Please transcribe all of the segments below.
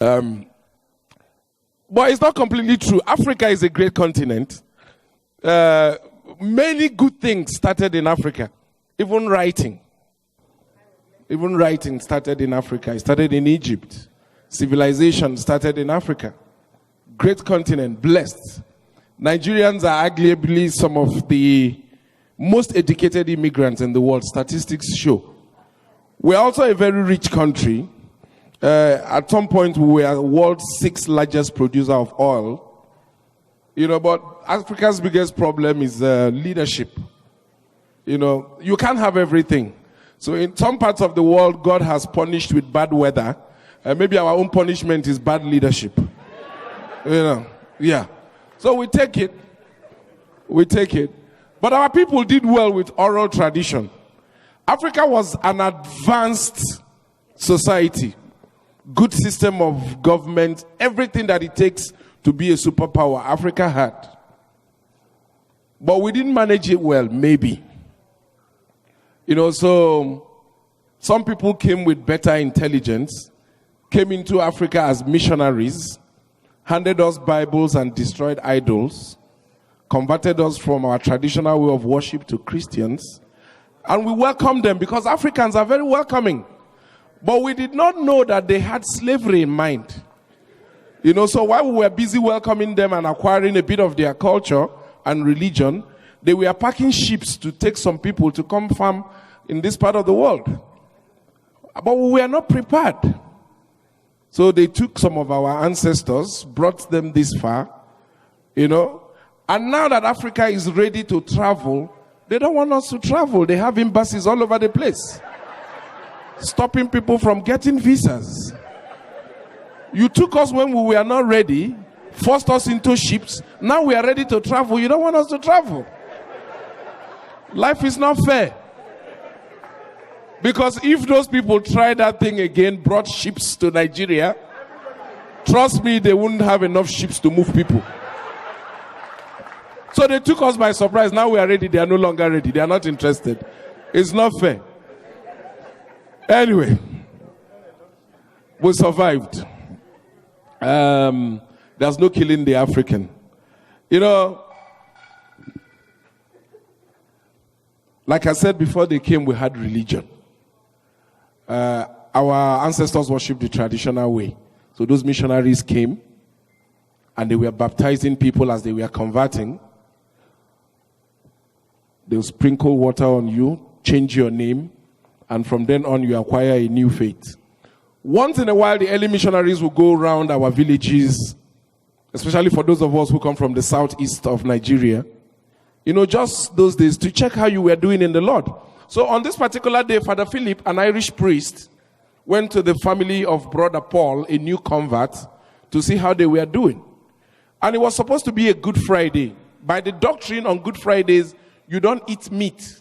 But it's not completely true. Africa is a great continent. Many good things started in Africa. Even writing. Even writing started in Africa. It started in Egypt. Civilization started in Africa. Great continent, blessed. Nigerians are arguably some of the most educated immigrants in the world. Statistics show. We're also a very rich country. At some point, we were the world's 6th largest producer of oil. But Africa's biggest problem is leadership. You can't have everything. So in some parts of the world, God has punished with bad weather. Maybe our own punishment is bad leadership. Yeah. So we take it. But our people did well with oral tradition. Africa was an advanced society. Good system of government. Everything that it takes to be a superpower, Africa had. But we didn't manage it well, maybe. So some people came with better intelligence, came into Africa as missionaries, handed us Bibles and destroyed idols, converted us from our traditional way of worship to Christians, and we welcomed them because Africans are very welcoming. But we did not know that they had slavery in mind. So while we were busy welcoming them and acquiring a bit of their culture and religion, they were packing ships to take some people to come farm in this part of the world. But we were not prepared. So they took some of our ancestors, brought them this far, And now that Africa is ready to travel, they don't want us to travel. They have embassies all over the place, stopping people from getting visas. You took us when we were not ready, forced us into ships. Now we are ready to travel. You don't want us to travel. Life is not fair. Because if those people try that thing again, brought ships to Nigeria, trust me, they wouldn't have enough ships to move people. So they took us by surprise. Now we are ready. They are no longer ready. They are not interested. It's not fair. Anyway, we survived. There's no killing the African. Like I said before they came, we had religion. Our ancestors worshipped the traditional way. So those missionaries came and they were baptizing people as they were converting. They'll sprinkle water on you, change your name, and from then on you acquire a new faith. Once in a while, the early missionaries will go around our villages, especially for those of us who come from the southeast of Nigeria, just those days, to check how you were doing in the Lord. So on this particular day, Father Philip, an Irish priest, went to the family of Brother Paul, a new convert, to see how they were doing. And it was supposed to be a Good Friday. By the doctrine on Good Fridays, you don't eat meat.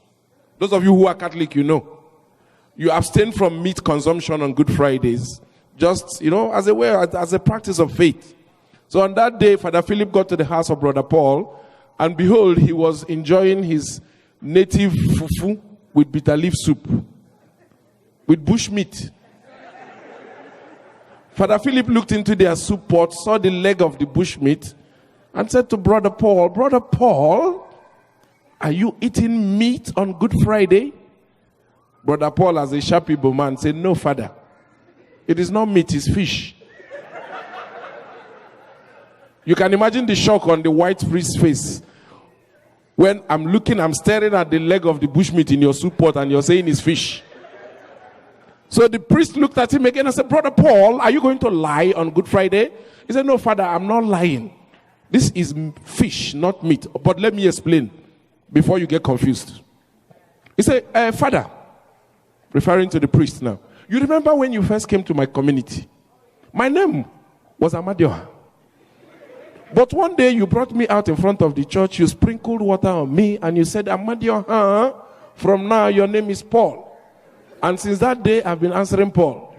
Those of you who are Catholic, you abstain from meat consumption on Good Fridays, just, as a way, as a practice of faith. So on that day, Father Philip got to the house of Brother Paul, and behold, he was enjoying his native fufu with bitter leaf soup, with bush meat. Father Philip looked into their soup pot, saw the leg of the bush meat, and said to Brother Paul, are you eating meat on Good Friday? Brother Paul, as a sharp Igbo man, said, no, Father. It is not meat, it's fish. You can imagine the shock on the white priest's face. When I'm staring at the leg of the bushmeat in your soup pot and you're saying it's fish. So the priest looked at him again and said, Brother Paul, are you going to lie on Good Friday? He said, no, Father, I'm not lying. This is fish, not meat. But let me explain before you get confused. He said, Father, referring to the priest now, you remember when you first came to my community? My name was Amadioha. But one day you brought me out in front of the church, you sprinkled water on me, and you said, Amadioha, from now your name is Paul. And since that day, I've been answering Paul.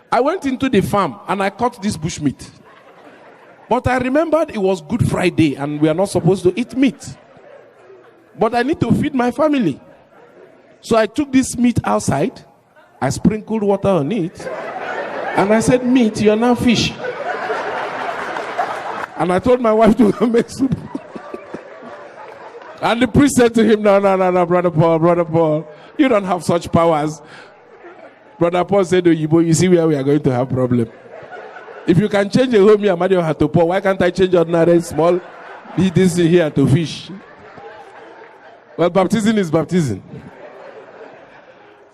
I went into the farm and I caught this bushmeat. But I remembered it was Good Friday and we are not supposed to eat meat. But I need to feed my family. So I took this meat outside, I sprinkled water on it, And I said, meat, you're now fish. And I told my wife to make soup. And the priest said to him, no, Brother Paul, you don't have such powers. Brother Paul said to Yibo, you see where we are going to have problem. If you can change a home here, Mario had to pour, why can't I change ordinary small this here to fish? Well, baptism is baptism.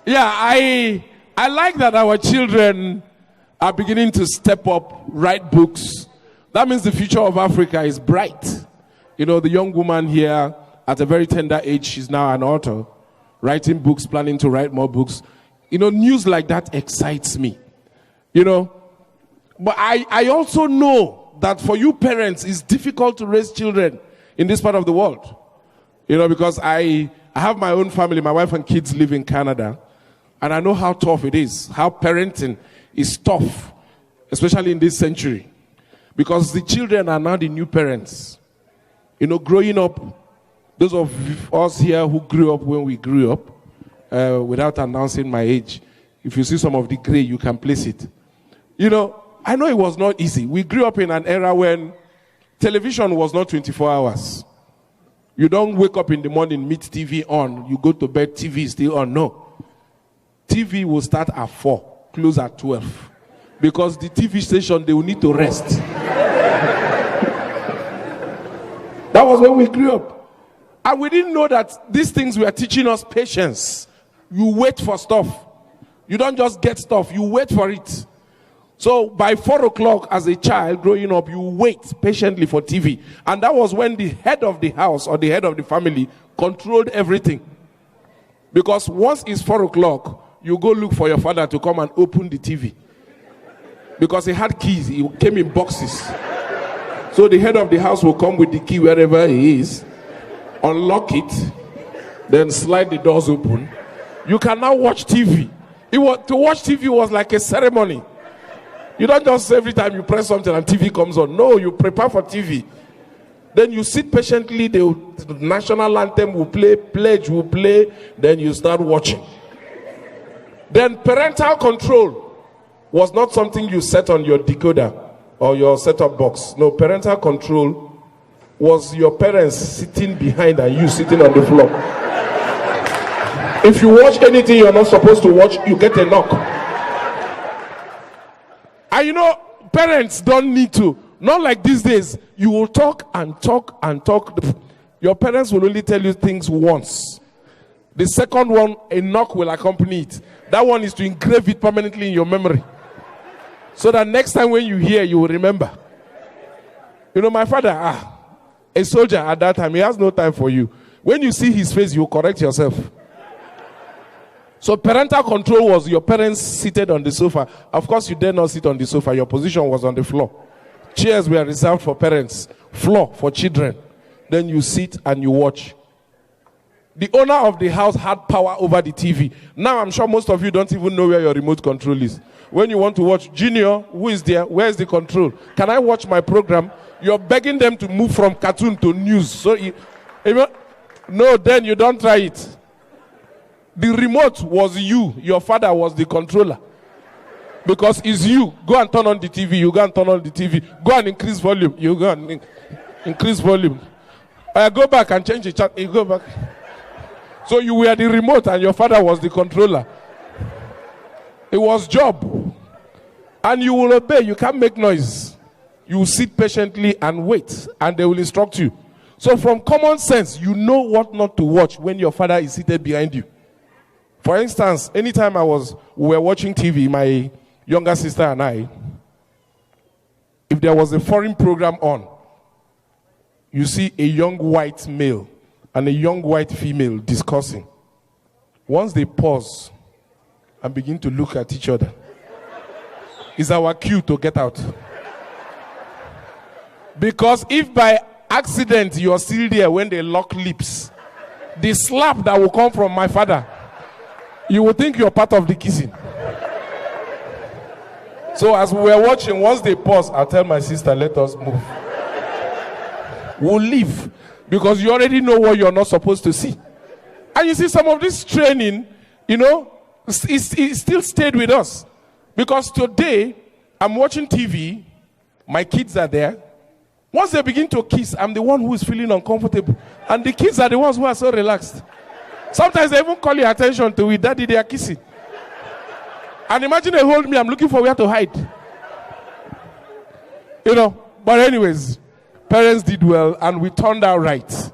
Yeah, I like that our children are beginning to step up, write books. That means the future of Africa is bright. You know, the young woman here, at a very tender age, she's now an author, writing books, planning to write more books. You know, news like that excites me. You know, but I also know that for you parents, it's difficult to raise children in this part of the world. You know, because I have my own family. My wife and kids live in Canada. And I know how tough it is, how parenting is tough, especially in this century. Because the children are now the new parents. You know, growing up, those of us here who grew up when we grew up, without announcing my age, if you see some of the gray, you can place it. You know, I know it was not easy. We grew up in an era when television was not 24 hours. You don't wake up in the morning, meet TV on. You go to bed, TV is still on. No. TV will start at 4, close at 12. Because the TV station, they will need to rest. That was when we grew up. And we didn't know that these things were teaching us patience. You wait for stuff. You don't just get stuff, you wait for it. So by 4 o'clock as a child growing up, you wait patiently for TV. And that was when the head of the house or the head of the family controlled everything. Because once it's 4 o'clock, you go look for your father to come and open the TV. Because he had keys, he came in boxes. So the head of the house will come with the key wherever he is, unlock it, then slide the doors open. You can now watch TV. To watch TV was like a ceremony. You don't just every time you press something and TV comes on. No, you prepare for TV. Then you sit patiently, the national anthem will play, pledge will play, then you start watching. Then parental control was not something you set on your decoder or your set-top box. No, parental control was your parents sitting behind and you sitting on the floor. If you watch anything you're not supposed to watch, you get a knock. And you know, parents don't need to. Not like these days. You will talk and talk and talk. Your parents will only tell you things once. The second one, a knock will accompany it. That one is to engrave it permanently in your memory. So that next time when you hear, you will remember. You know, my father, a soldier at that time, he has no time for you. When you see his face, you correct yourself. So parental control was your parents seated on the sofa. Of course, you dare not sit on the sofa. Your position was on the floor. Chairs were reserved for parents. Floor for children. Then you sit and you watch. The owner of the house had power over the TV. Now I'm sure most of you don't even know where your remote control is. When you want to watch Junior, who is there? Where is the control? Can I watch my program? You're begging them to move from cartoon to news. So, no, then you don't try it. The remote was you. Your father was the controller. Because it's you. Go and turn on the TV. You go and turn on the TV. Go and increase volume. You go and increase volume. Go back and change the chart. You go back. So you were the remote and your father was the controller. It was job. And you will obey. You can't make noise. You will sit patiently and wait. And they will instruct you. So from common sense, you know what not to watch when your father is seated behind you. For instance, anytime we were watching TV, my younger sister and I, if there was a foreign program on, you see a young white male and a young white female discussing. Once they pause and begin to look at each other, it's our cue to get out. Because if by accident you are still there when they lock lips, the slap that will come from my father, you will think you're part of the kissing. So as we were watching, once they pause, I'll tell my sister, let us move. We'll leave. Because you already know what you're not supposed to see. And you see some of this training, you know, it still stayed with us. Because today, I'm watching TV, my kids are there. Once they begin to kiss, I'm the one who is feeling uncomfortable. And the kids are the ones who are so relaxed. Sometimes they even call your attention to it. Daddy, they are kissing. And imagine they hold me, I'm looking for where to hide. You know, but anyways, parents did well and we turned out right.